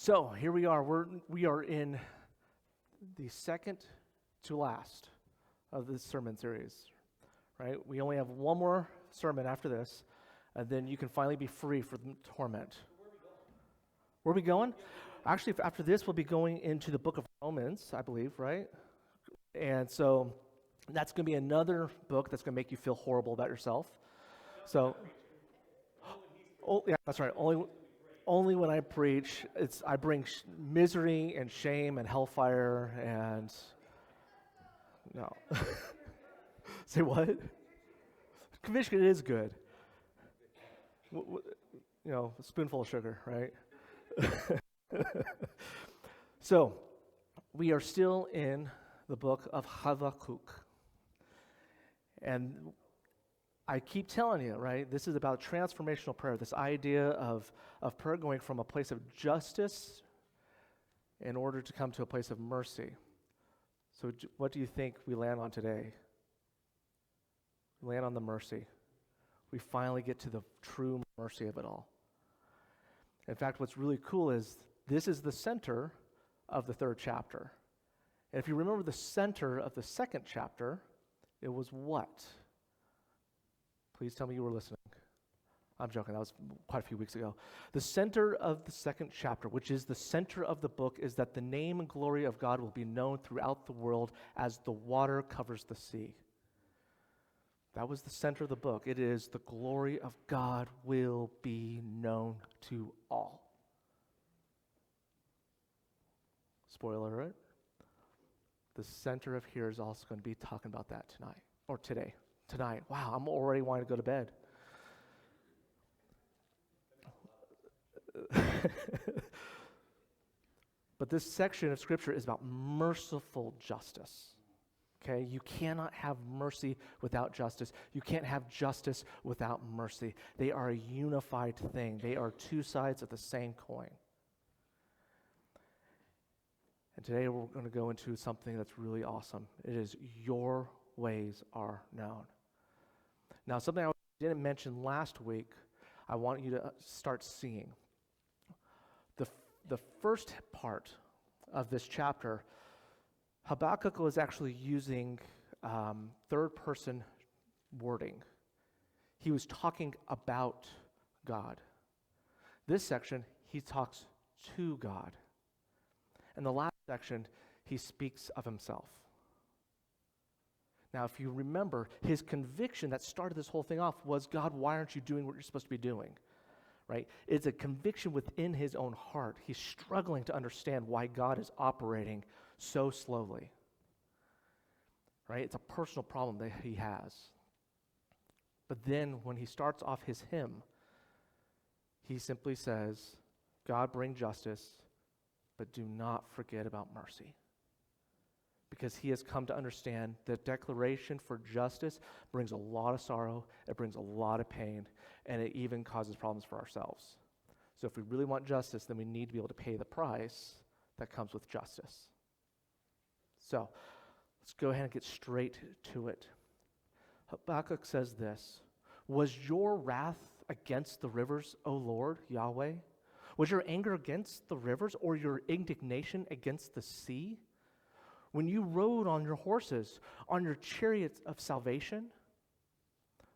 So here we are. We are in the second to last of this sermon series, right? We only have one more sermon after this, and then you can finally be free from torment. Where are we going? Actually, after this, we'll be going into the book of Romans, I believe, right? And so that's going to be another book that's going to make you feel horrible about yourself. So, oh yeah, that's right. Only when I preach, I bring misery and shame and hellfire and no. Say what? Conviction is good. A spoonful of sugar, right? So, we are still in the book of Habakkuk. And I keep telling you, right, this is about transformational prayer, this idea of prayer going from a place of justice in order to come to a place of mercy. So what do you think we land on today? We land on the mercy. We finally get to the true mercy of it all. In fact, what's really cool is this is the center of the third chapter. And if you remember the center of the second chapter, it was what? Please tell me you were listening. I'm joking. That was quite a few weeks ago. The center of the second chapter, which is the center of the book, is that the name and glory of God will be known throughout the world as the water covers the sea. That was the center of the book. It is the glory of God will be known to all. Spoiler alert. The center of here is also going to be talking about that tonight, or today. Tonight. Wow, I'm already wanting to go to bed. But this section of Scripture is about merciful justice. Okay? You cannot have mercy without justice. You can't have justice without mercy. They are a unified thing. They are two sides of the same coin. And today we're going to go into something that's really awesome. It is your ways are known. Now, something I didn't mention last week, I want you to start seeing. The first part of this chapter, Habakkuk was actually using third-person wording. He was talking about God. This section, he talks to God. And the last section, he speaks of himself. Now, if you remember, his conviction that started this whole thing off was, God, why aren't you doing what you're supposed to be doing? Right? It's a conviction within his own heart. He's struggling to understand why God is operating so slowly. Right? It's a personal problem that he has. But then when he starts off his hymn, he simply says, God, bring justice, but do not forget about mercy. Because he has come to understand that declaration for justice brings a lot of sorrow, it brings a lot of pain, and it even causes problems for ourselves. So if we really want justice, then we need to be able to pay the price that comes with justice. So let's go ahead and get straight to it. Habakkuk says this, was your wrath against the rivers, O Lord, Yahweh? Was your anger against the rivers, or your indignation against the sea? When you rode on your horses, on your chariots of salvation?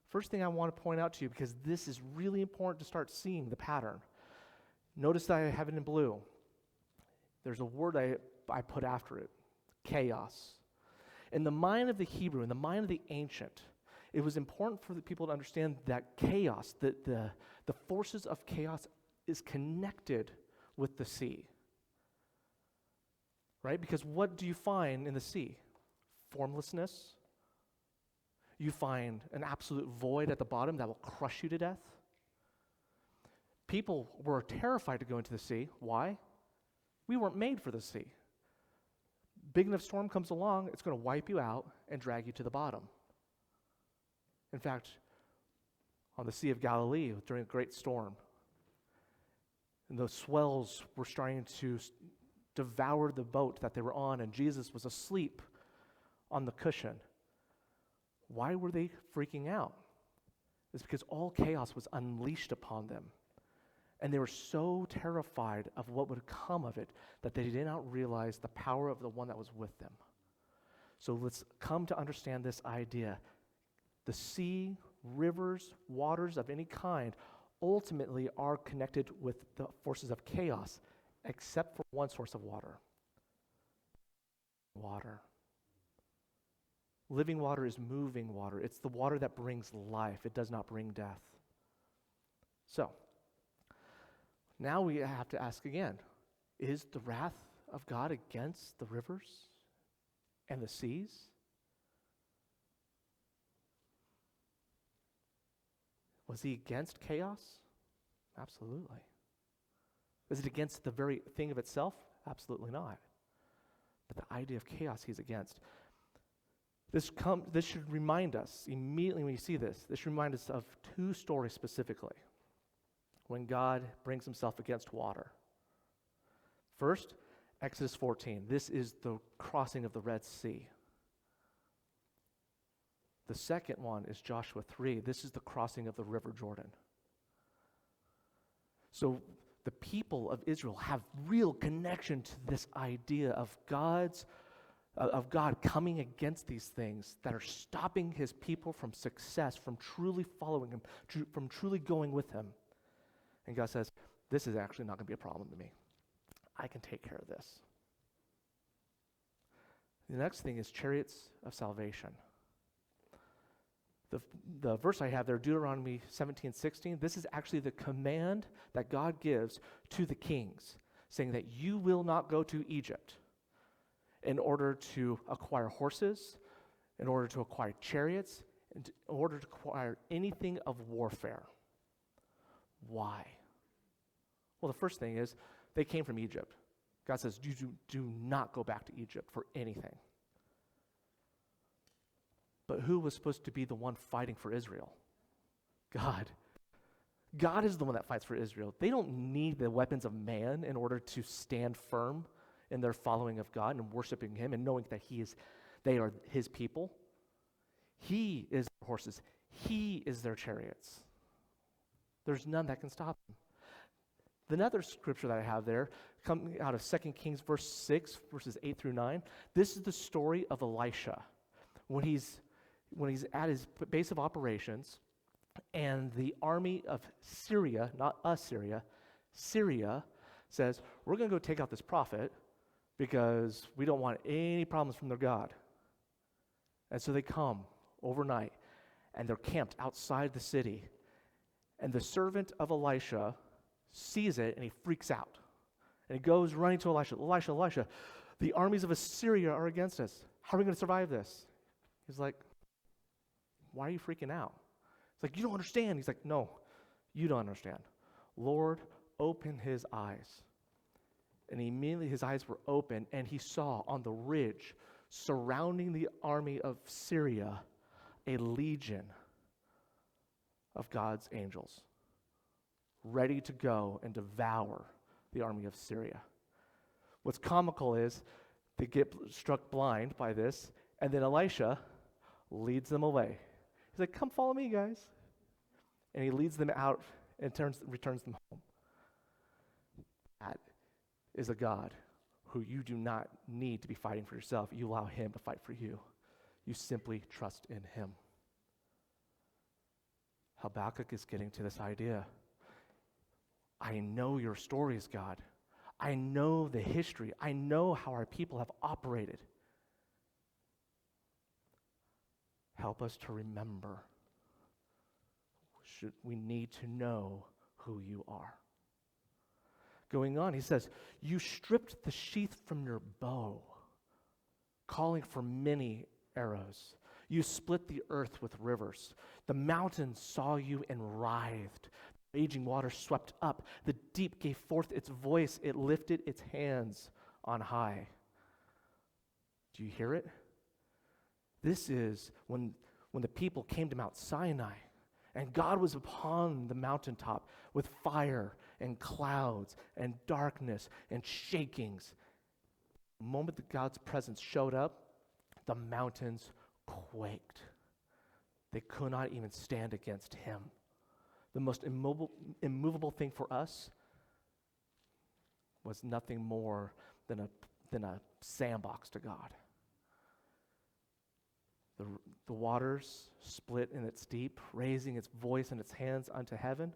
First thing I want to point out to you, because this is really important to start seeing the pattern. Notice that I have it in blue. There's a word I put after it, chaos. In the mind of the Hebrew, in the mind of the ancient, it was important for the people to understand that chaos, that the forces of chaos is connected with the sea. Right? Because what do you find in the sea? Formlessness. You find an absolute void at the bottom that will crush you to death. People were terrified to go into the sea. Why? We weren't made for the sea. Big enough storm comes along, it's going to wipe you out and drag you to the bottom. In fact, on the Sea of Galilee during a great storm, and the swells were starting to devour the boat that they were on, and Jesus was asleep on the cushion. Why were they freaking out? It's because all chaos was unleashed upon them. And they were so terrified of what would come of it that they did not realize the power of the one that was with them. So let's come to understand this idea. The sea, rivers, waters of any kind ultimately are connected with the forces of chaos, except for one source of water. Water. Living water is moving water. It's the water that brings life. It does not bring death. So, now we have to ask again, is the wrath of God against the rivers and the seas? Was he against chaos? Absolutely. Is it against the very thing of itself? Absolutely not. But the idea of chaos he's against. This should remind us, immediately when you see this should remind us of two stories specifically when God brings himself against water. First, Exodus 14. This is the crossing of the Red Sea. The second one is Joshua 3. This is the crossing of the River Jordan. So the people of Israel have real connection to this idea of God coming against these things that are stopping his people from success, from truly following him, from truly going with him. And God says, this is actually not going to be a problem to me. I can take care of this. The next thing is chariots of salvation. The verse I have there, Deuteronomy 17:16, this is actually the command that God gives to the kings, saying that you will not go to Egypt in order to acquire horses, in order to acquire chariots, in order to acquire anything of warfare. Why? Well, the first thing is they came from Egypt. God says, you do not go back to Egypt for anything. But who was supposed to be the one fighting for Israel? God. God is the one that fights for Israel. They don't need the weapons of man in order to stand firm in their following of God and worshiping him and knowing that they are his people. He is their horses. He is their chariots. There's none that can stop them. Another scripture that I have there, coming out of 2 Kings verse 6, verses 8 through 9, this is the story of Elisha. When he's at his base of operations, and the army of Syria, not Assyria, Syria says, we're going to go take out this prophet because we don't want any problems from their God. And so they come overnight, and they're camped outside the city. And the servant of Elisha sees it, and he freaks out. And he goes running to Elisha, Elisha, the armies of Assyria are against us. How are we going to survive this? He's like, why are you freaking out? It's like, you don't understand. He's like, no, you don't understand. Lord, open his eyes. And immediately his eyes were open, and he saw on the ridge surrounding the army of Syria a legion of God's angels ready to go and devour the army of Syria. What's comical is they get struck blind by this, and then Elisha leads them away. He's like, come follow me, guys. And he leads them out and returns them home. That is a God who you do not need to be fighting for yourself. You allow him to fight for you. You simply trust in him. Habakkuk is getting to this idea. I know your stories, God. I know the history. I know how our people have operated. Help us to remember. We need to know who you are. Going on, he says, you stripped the sheath from your bow, calling for many arrows. You split the earth with rivers. The mountains saw you and writhed. Raging water swept up. The deep gave forth its voice. It lifted its hands on high. Do you hear it? This is when the people came to Mount Sinai, and God was upon the mountaintop with fire and clouds and darkness and shakings. The moment that God's presence showed up, the mountains quaked. They could not even stand against him. the most immovable thing for us was nothing more than a sandbox to God. The waters split in its deep, raising its voice and its hands unto heaven.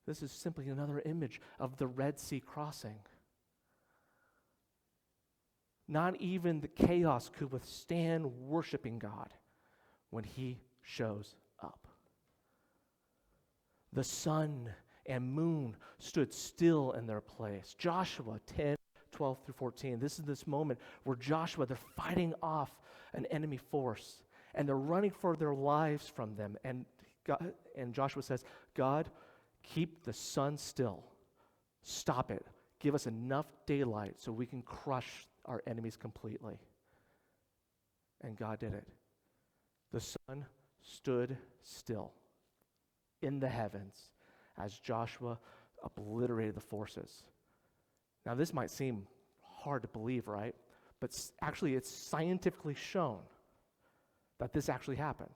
This is simply another image of the Red Sea crossing. Not even the chaos could withstand worshiping God when he shows up. The sun and moon stood still in their place. Joshua 10:12-14. This is this moment where Joshua, they're fighting off an enemy force, and they're running for their lives from them. And Joshua says, God, keep the sun still. Stop it. Give us enough daylight so we can crush our enemies completely. And God did it. The sun stood still in the heavens as Joshua obliterated the forces. Now, this might seem hard to believe, right? But actually, it's scientifically shown that this actually happened.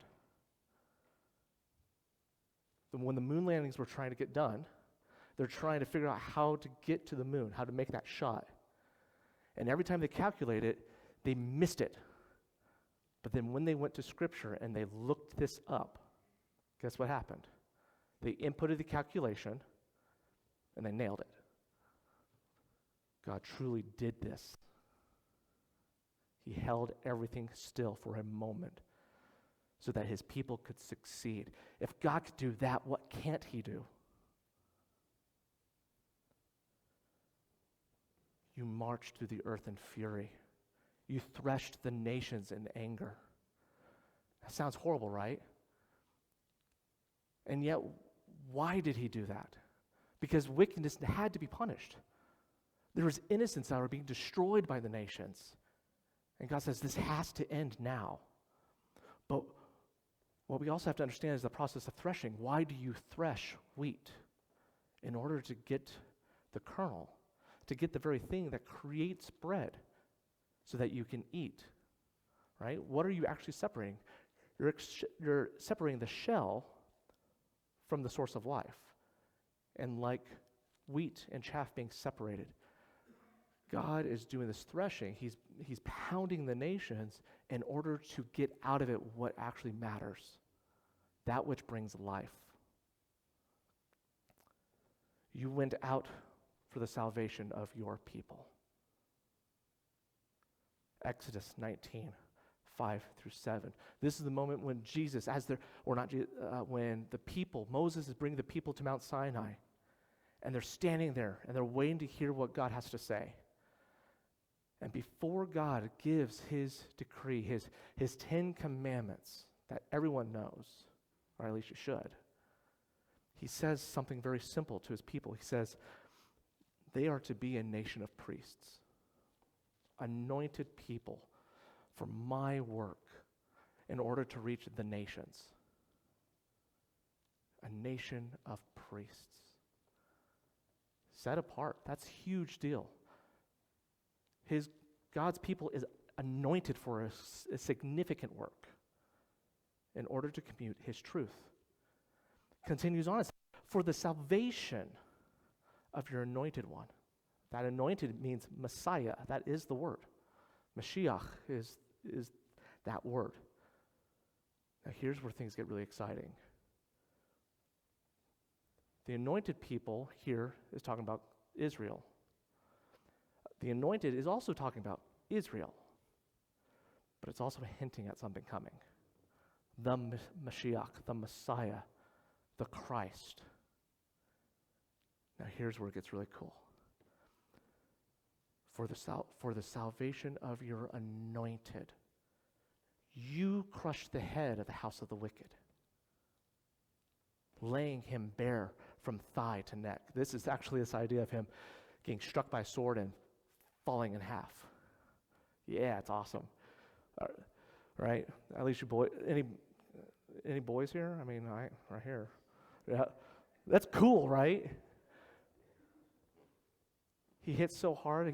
When the moon landings were trying to get done, they're trying to figure out how to get to the moon, how to make that shot. And every time they calculate it, they missed it. But then when they went to Scripture and they looked this up, guess what happened? They inputted the calculation, and they nailed it. God truly did this. He held everything still for a moment so that his people could succeed. If God could do that, what can't he do? You marched through the earth in fury. You threshed the nations in anger. That sounds horrible, right? And yet, why did he do that? Because wickedness had to be punished. There was innocents that were being destroyed by the nations. And God says, this has to end now. But what we also have to understand is the process of threshing. Why do you thresh wheat? In order to get the kernel, to get the very thing that creates bread so that you can eat, right? What are you actually separating? You're separating the shell from the source of life. And like wheat and chaff being separated, God is doing this threshing. He's pounding the nations in order to get out of it what actually matters, that which brings life. You went out for the salvation of your people. Exodus 19:5-7. This is the moment when Jesus, when the people, Moses is bringing the people to Mount Sinai, and they're standing there, and they're waiting to hear what God has to say. And before God gives his decree, his 10 commandments that everyone knows, or at least you should, he says something very simple to his people. He says, they are to be a nation of priests, anointed people for my work in order to reach the nations. A nation of priests. Set apart. That's a huge deal. God's people is anointed for a significant work in order to commute his truth. Continues on, for the salvation of your anointed one. That anointed means Messiah. That is the word. Mashiach is that word. Now here's where things get really exciting. The anointed people here is talking about Israel. The anointed is also talking about Israel, but it's also hinting at something coming. The Mashiach, the Messiah, the Christ. Now here's where it gets really cool. For the salvation of your anointed, you crushed the head of the house of the wicked, laying him bare from thigh to neck. This is actually this idea of him getting struck by a sword and falling in half. Yeah, it's awesome. Right? At least you boys, any boys here? I mean, right here. Yeah, that's cool, right? He hits so hard,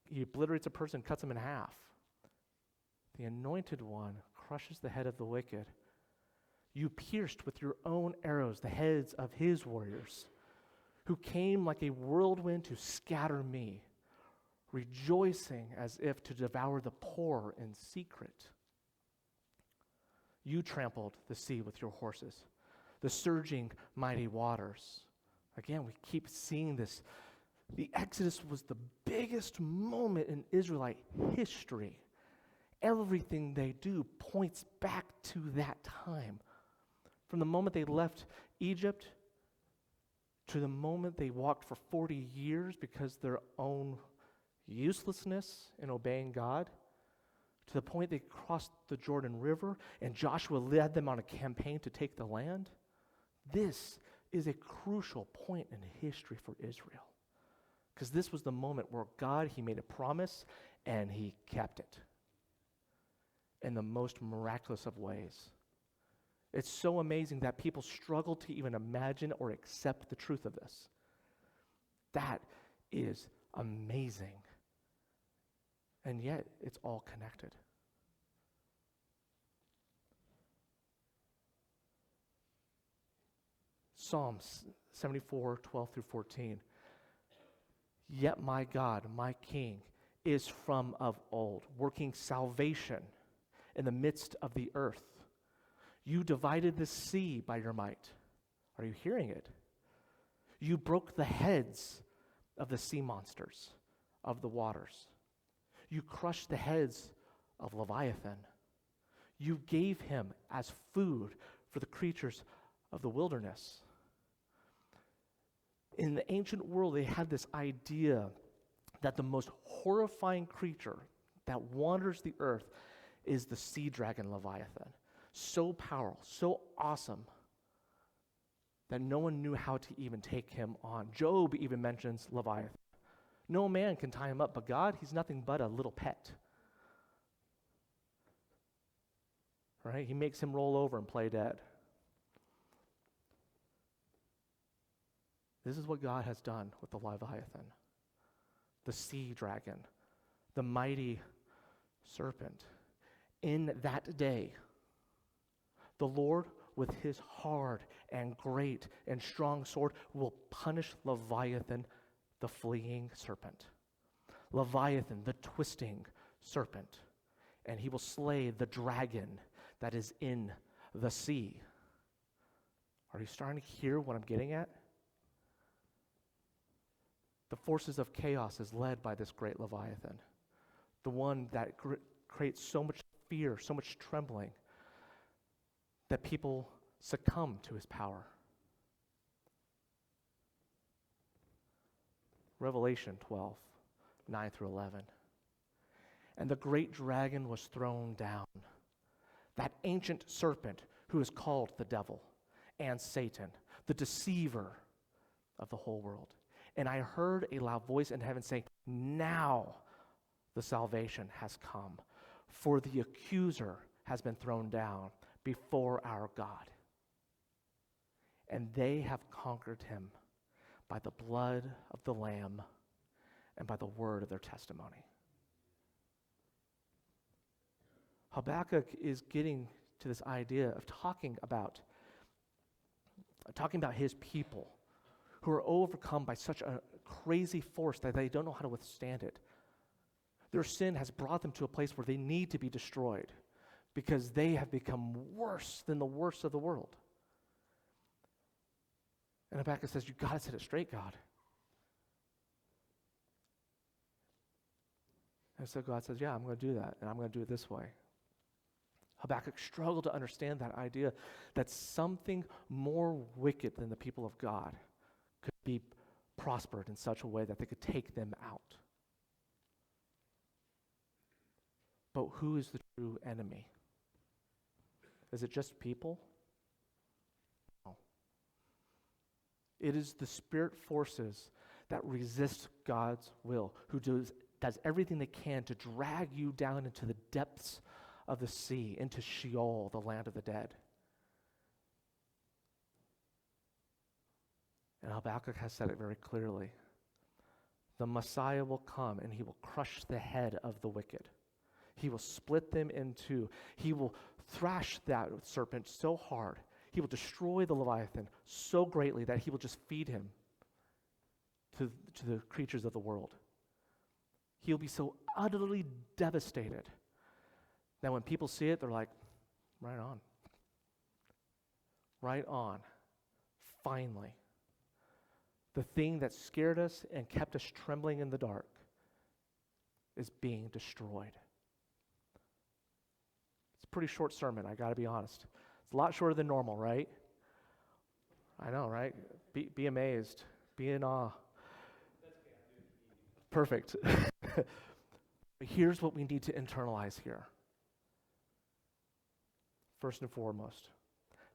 he obliterates a person, cuts him in half. The anointed one crushes the head of the wicked. You pierced with your own arrows the heads of his warriors, who came like a whirlwind to scatter me, rejoicing as if to devour the poor in secret. You trampled the sea with your horses, the surging mighty waters. Again, we keep seeing this. The Exodus was the biggest moment in Israelite history. Everything they do points back to that time. From the moment they left Egypt to the moment they walked for 40 years because of their own uselessness in obeying God, to the point they crossed the Jordan River and Joshua led them on a campaign to take the land. This is a crucial point in history for Israel, because this was the moment where God, he made a promise and he kept it in the most miraculous of ways. It's so amazing that people struggle to even imagine or accept the truth of this. That is amazing. And yet, it's all connected. Psalms 74, 12 through 14. Yet my God, my King, is from of old, working salvation in the midst of the earth. You divided the sea by your might. Are you hearing it? You broke the heads of the sea monsters of the waters. You crushed the heads of Leviathan. You gave him as food for the creatures of the wilderness. In the ancient world, they had this idea that the most horrifying creature that wanders the earth is the sea dragon Leviathan. So powerful, so awesome, that no one knew how to even take him on. Job even mentions Leviathan. No man can tie him up, but God, he's nothing but a little pet. Right? He makes him roll over and play dead. This is what God has done with the Leviathan, the sea dragon, the mighty serpent. In that day, the Lord, with his hard and great and strong sword, will punish Leviathan, the fleeing serpent. Leviathan, the twisting serpent. And he will slay the dragon that is in the sea. Are you starting to hear what I'm getting at? The forces of chaos is led by this great Leviathan, the one that creates so much fear, so much trembling, that people succumb to his power. Revelation 12, 9 through 11. And the great dragon was thrown down, that ancient serpent who is called the devil and Satan, the deceiver of the whole world. And I heard a loud voice in heaven saying, now the salvation has come, for the accuser has been thrown down before our God. And they have conquered him by the blood of the Lamb and by the word of their testimony. Habakkuk is getting to this idea of talking about his people who are overcome by such a crazy force that they don't know how to withstand it. Their sin has brought them to a place where they need to be destroyed because they have become worse than the worst of the world. And Habakkuk says, you've got to set it straight, God. And so God says, yeah, I'm going to do that, and I'm going to do it this way. Habakkuk struggled to understand that idea that something more wicked than the people of God could be prospered in such a way that they could take them out. But who is the true enemy? Is it just people? No. It is the spirit forces that resist God's will, who does everything they can to drag you down into the depths of the sea, into Sheol, the land of the dead. And Habakkuk has said it very clearly. The Messiah will come and he will crush the head of the wicked. He will split them in two. He will thrash that serpent so hard. He will destroy the Leviathan so greatly that he will just feed him to the creatures of the world. He'll be so utterly devastated that when people see it, they're like, right on. Right on. Finally. The thing that scared us and kept us trembling in the dark is being destroyed. It's a pretty short sermon, I got to be honest. It's a lot shorter than normal, right? I know, right? Be amazed. Be in awe. Perfect. But here's what we need to internalize here. First and foremost,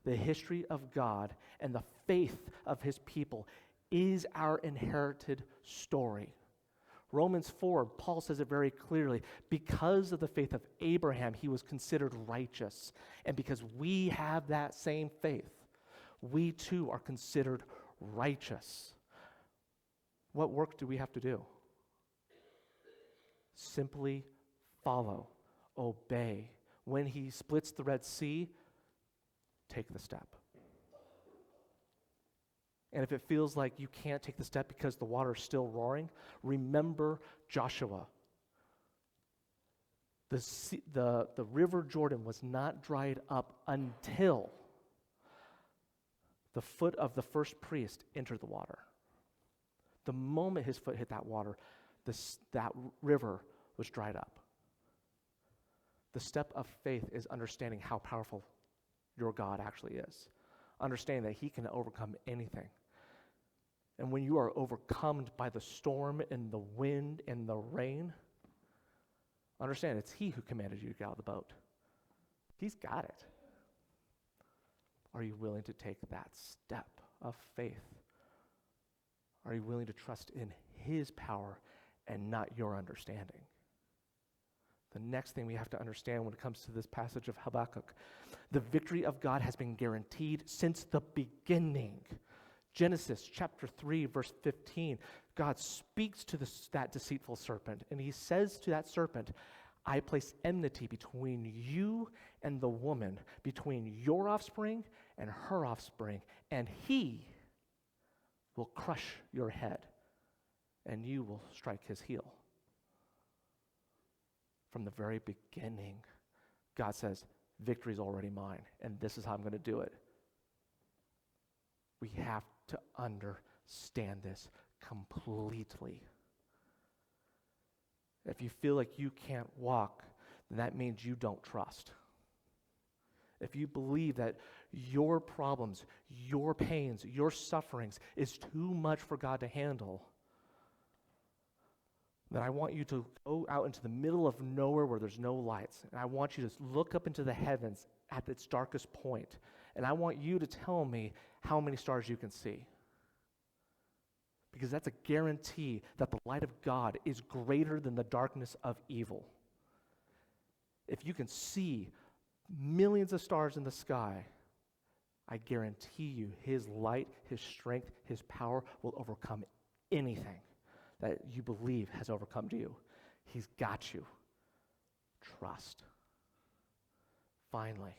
the history of God and the faith of his people is our inherited story. Romans 4, Paul says it very clearly. Because of the faith of Abraham, he was considered righteous. And because we have that same faith, we too are considered righteous. What work do we have to do? Simply follow, obey. When he splits the Red Sea, take the step. And if it feels like you can't take the step because the water is still roaring, remember Joshua. The river Jordan was not dried up until the foot of the first priest entered the water. The moment his foot hit that water, that river was dried up. The step of faith is understanding how powerful your God actually is. Understanding that he can overcome anything. And when you are overcome by the storm and the wind and the rain, understand it's he who commanded you to get out of the boat. He's got it. Are you willing to take that step of faith? Are you willing to trust in his power and not your understanding? The next thing we have to understand when it comes to this passage of Habakkuk, the victory of God has been guaranteed since the beginning. Genesis chapter 3, verse 15, God speaks to that deceitful serpent, and he says to that serpent, I place enmity between you and the woman, between your offspring and her offspring, and he will crush your head, and you will strike his heel. From the very beginning, God says, victory is already mine, and this is how I'm going to do it. We have to understand this completely. If you feel like you can't walk, then that means you don't trust. If you believe that your problems, your pains, your sufferings is too much for God to handle, then I want you to go out into the middle of nowhere where there's no lights. And I want you to look up into the heavens at its darkest point. And I want you to tell me how many stars you can see. Because that's a guarantee that the light of God is greater than the darkness of evil. If you can see millions of stars in the sky, I guarantee you his light, his strength, his power will overcome anything that you believe has overcome you. He's got you. Trust. Finally,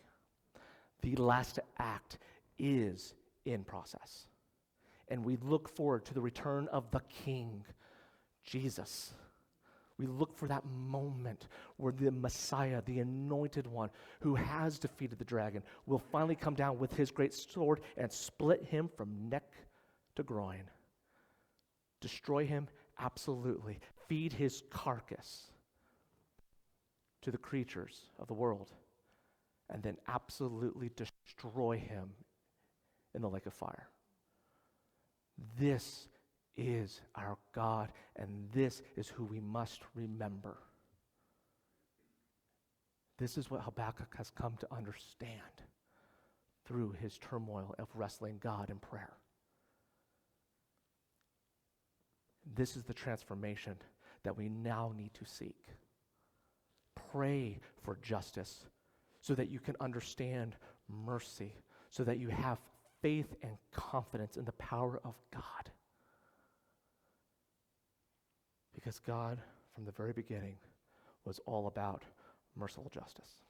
the last act is in process. And we look forward to the return of the King, Jesus. We look for that moment where the Messiah, the anointed one who has defeated the dragon, will finally come down with his great sword and split him from neck to groin. Destroy him? Absolutely. Feed his carcass to the creatures of the world, and then absolutely destroy him in the lake of fire. This is our God, and this is who we must remember. This is what Habakkuk has come to understand through his turmoil of wrestling God in prayer. This is the transformation that we now need to seek. Pray for justice so that you can understand mercy, so that you have faith and confidence in the power of God. Because God, from the very beginning, was all about merciful justice.